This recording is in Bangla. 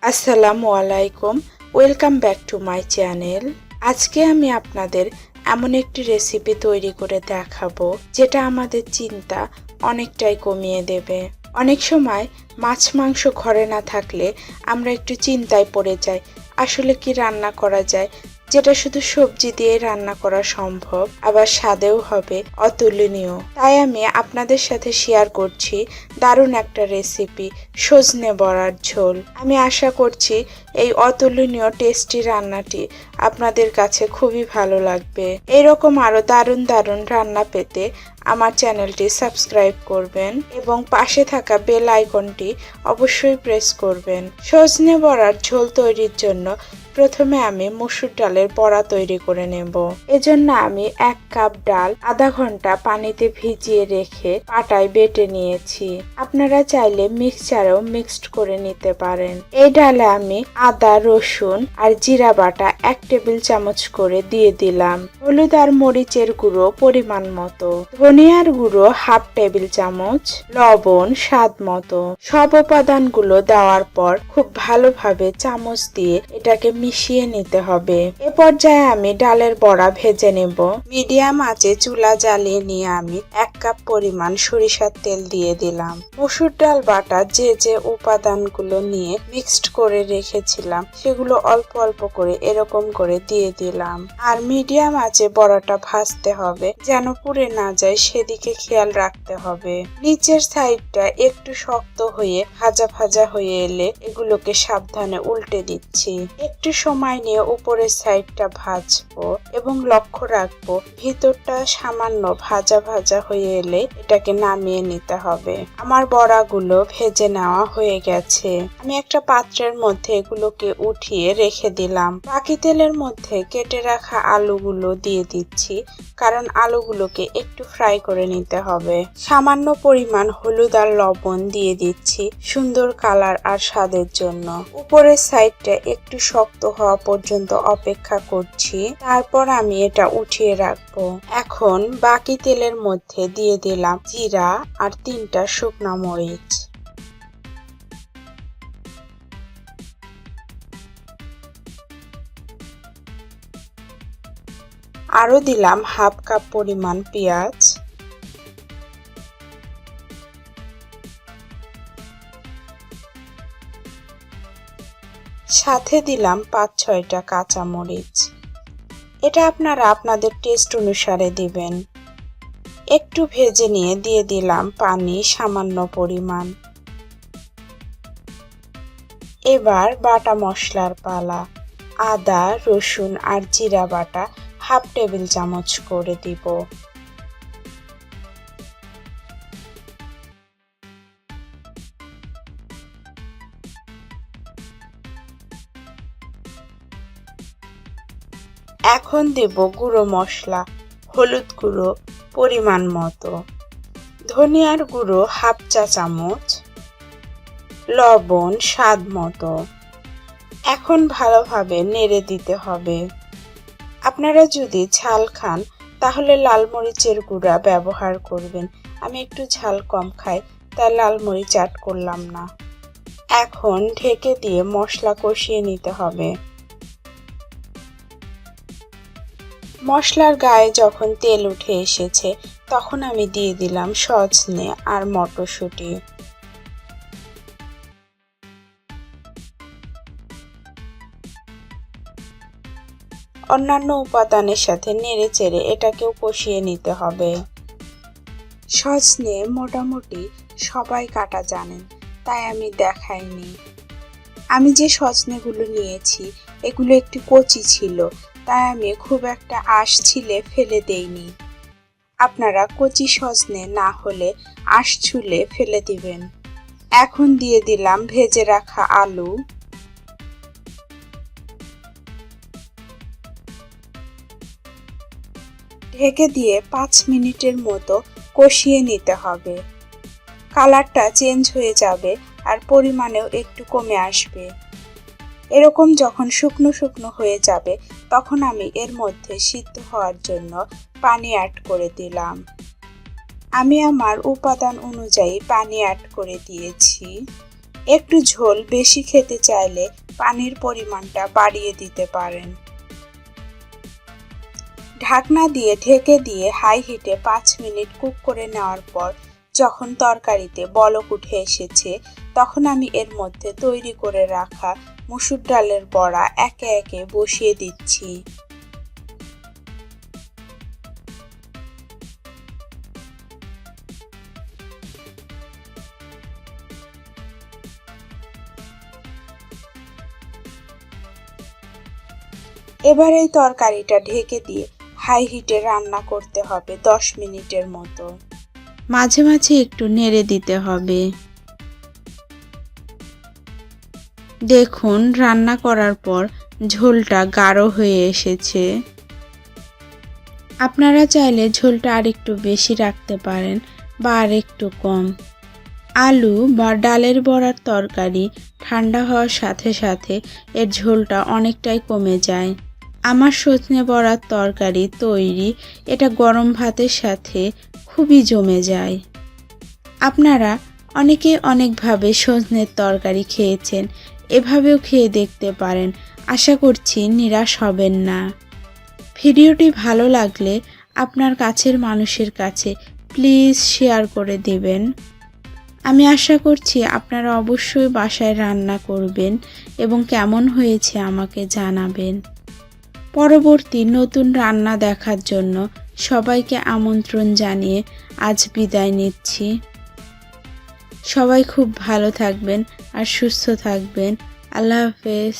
আসসালামু আলাইকুম, welcome back to my channel. আজকে আমি আপনাদের এমন একটি রেসিপি তৈরি করে দেখাবো যেটা আমাদের চিন্তা অনেকটাই কমিয়ে দেবে। অনেক সময় মাছ মাংস ঘরে না থাকলে আমরা একটু চিন্তায় পড়ে যাই, আসলে কি রান্না করা যায়, যেটা শুধু সবজি দিয়ে রান্না করা সম্ভব, আবার স্বাদেও হবে অতুলনীয়। তাই আমি আপনাদের সাথে শেয়ার করছি দারুণ একটা রেসিপি, সজনে বড়ার ঝোল। আমি আশা করছি এই অতুলনীয় টেস্টি রান্নাটি আপনাদের কাছে খুবই ভালো লাগবে। এরকম আরো দারুণ দারুণ রান্না পেতে আমার চ্যানেলটি সাবস্ক্রাইব করবেন এবং পাশে থাকা বেল আইকনটি অবশ্যই প্রেস করবেন। সজনে বড়ার ঝোল তৈরির জন্য প্রথমে আমি মসুর ডালের বড়া তৈরি করে নেব। এজন্য আমি 1 কাপ ডাল আধা ঘন্টা পানিতে ভিজিয়ে রেখে পাটায় বেটে নিয়েছি। আপনারা চাইলে মিক্সচারেও মিক্সড করে নিতে পারেন। এই ডালে আমি আদা, রসুন আর জিরা বাটা 1 টেবিল চামচ করে দিয়ে দিলাম। হলুদ আর মরিচের গুঁড়ো পরিমাণ মতো, ধনিয়ার গুঁড়ো 1/2 টেবিল চামচ, লবণ স্বাদ মতো। সব উপাদানগুলো দেওয়ার পর খুব ভালোভাবে চামচ দিয়ে এটাকে মিশিয়ে নিতে হবে। এ পর্যায়ে আমি ডালের বড়া ভেজে নেব। মিডিয়াম আঁচে চুলা জ্বালিয়ে নিয়ে আমি 1 কাপ পরিমাণ সরিষার তেল দিয়ে দিলাম। মসুর ডাল বাটা যে উপাদানগুলো নিয়ে মিক্সড করে রেখেছিলাম সেগুলো অল্প অল্প করে এরকম করে দিয়ে দিলাম। আর মিডিয়াম আঁচে বড়াটা ভাজতে হবে, যেন পুড়ে না যায় সেদিকে খেয়াল রাখতে হবে। নিচের সাইডটা একটু শক্ত হয়ে ভাজা ভাজা হয়ে এলে এগুলোকে সাবধানে উল্টে দিচ্ছি। একটু সময় নিয়ে উপরের সাইডটা ভাজবো এবং লক্ষ্য রাখবো ভিতরটা সামান্য ভাজা ভাজা হয়ে এলে এটাকে নামিয়ে নিতে হবে। আমার বড়াগুলো ভেজে নেওয়া হয়ে গেছে। আমি একটা পাত্রের মধ্যে এগুলোকে উঠিয়ে রেখে দিলাম। বাকি তেলের মধ্যে কেটে রাখা আলুগুলো দিয়ে দিচ্ছি, কারণ আলুগুলোকে একটু ফ্রাই করে নিতে হবে। সামান্য পরিমাণ হলুদ আর লবণ দিয়ে দিচ্ছি সুন্দর কালার আর স্বাদের জন্য। উপরের সাইডটা একটু শক্ত হওয়া পর্যন্ত অপেক্ষা করছি, তারপর আমি এটা উঠিয়ে রাখবো। এখন বাকি তেলের মধ্যে দিয়ে দিলাম জিরা আর 3টা শুকনো মরিচ। আরো দিলাম 1/2 কাপ পরিমাণ পেঁয়াজ, সাথে দিলাম 5-6টা কাঁচামরিচ। এটা আপনারা আপনাদের টেস্ট অনুসারে দিবেন। একটু ভেজে নিয়ে দিয়ে দিলাম পানি সামান্য পরিমাণ। এবার বাটা মশলার পালা। আদা, রসুন আর জিরা বাটা 1/2 টেবিল চামচ করে দিব। এখন দেব গুঁড়ো মশলা, হলুদ গুঁড়ো পরিমাণ মতো, ধনিয়ার গুঁড়ো 1/2 চা চামচ, লবণ স্বাদ মতো। এখন ভালোভাবে নেড়ে দিতে হবে। আপনারা যদি ঝাল খান তাহলে লাল মরিচের গুঁড়া ব্যবহার করবেন। আমি একটু ঝাল কম খাই, তাই লাল মরিচ অ্যাড করলাম না। এখন ঢেকে দিয়ে মশলা কষিয়ে নিতে হবে। মশলার গায়ে যখন তেল উঠে এসেছে তখন আমি দিয়ে দিলাম সজনে আর মটরশুঁটি। অন্যান্য উপাদানের সাথে নেড়ে চেড়ে এটাকেও কষিয়ে নিতে হবে। সজনে মোটামুটি সবাই কাটা জানেন, তাই আমি দেখাইনি। আমি যে সজনেগুলো নিয়েছি এগুলো একটু কচি ছিল, তাই আমি খুব একটা আঁশ ছিলে ফেলে দেইনি। আপনারা কচি সজনে না হলে আঁশ ছুলে ফেলে দিবেন। এখন দিয়ে দিলাম ভেজে রাখা আলু, ঢেকে দিয়ে 5 মিনিটের মতো কষিয়ে নিতে হবে। কালারটা চেঞ্জ হয়ে যাবে আর পরিমাণেও একটু কমে আসবে। এরকম যখন শুকনো শুকনো হয়ে যাবে তখন আমি এর মধ্যে সিদ্ধ হওয়ার জন্য পানি অ্যাড করে দিলাম। আমি আমার উপাদান অনুযায়ী পানি অ্যাড করে দিয়েছি। একটু ঝোল বেশি খেতে চাইলে পানির পরিমাণটা বাড়িয়ে দিতে পারেন। ঢাকনা দিয়ে ঢেকে দিয়ে হাই হিটে 5 মিনিট কুক করে নেওয়ার পর যখন তরকারিতে বলক উঠে এসেছে, তখন আমি এর মধ্যে তৈরি করে রাখা মসুর ডালের বড়া একে একে বসিয়ে দিচ্ছি। এবার এই তরকারিটা ঢেকে দিয়ে হাই হিটে রান্না করতে হবে 10 মিনিটের মতো। মাঝে মাঝে একটু নেড়ে দিতে হবে। দেখুন রান্না করার পর ঝোলটা গাঢ় হয়ে এসেছে। আপনারা চাইলে ঝোলটা আরেকটু বেশি রাখতে পারেন বা আরেকটু কম। আলু বা ডালের বড়ার তরকারি ঠান্ডা হওয়ার সাথে সাথে এর ঝোলটা অনেকটাই কমে যায়। আমার সজনে বড়ার তরকারি তৈরি, এটা গরম ভাতের সাথে খুবই জমে যায়। আপনারা অনেকে অনেকভাবে সজনের তরকারি খেয়েছেন, এভাবেও খেয়ে দেখতে পারেন। আশা করছি নিরাশ হবেন না। ভিডিওটি ভালো লাগলে আপনার কাছের মানুষের কাছে প্লিজ শেয়ার করে দেবেন। আমি আশা করছি আপনারা অবশ্যই বাসায় রান্না করবেন এবং কেমন হয়েছে আমাকে জানাবেন। পরবর্তী নতুন রান্না দেখার জন্য সবাইকে আমন্ত্রণ জানিয়ে আজ বিদায় নিচ্ছি। সবাই খুব ভালো থাকবেন আর সুস্থ থাকবেন। আল্লাহ হাফেজ।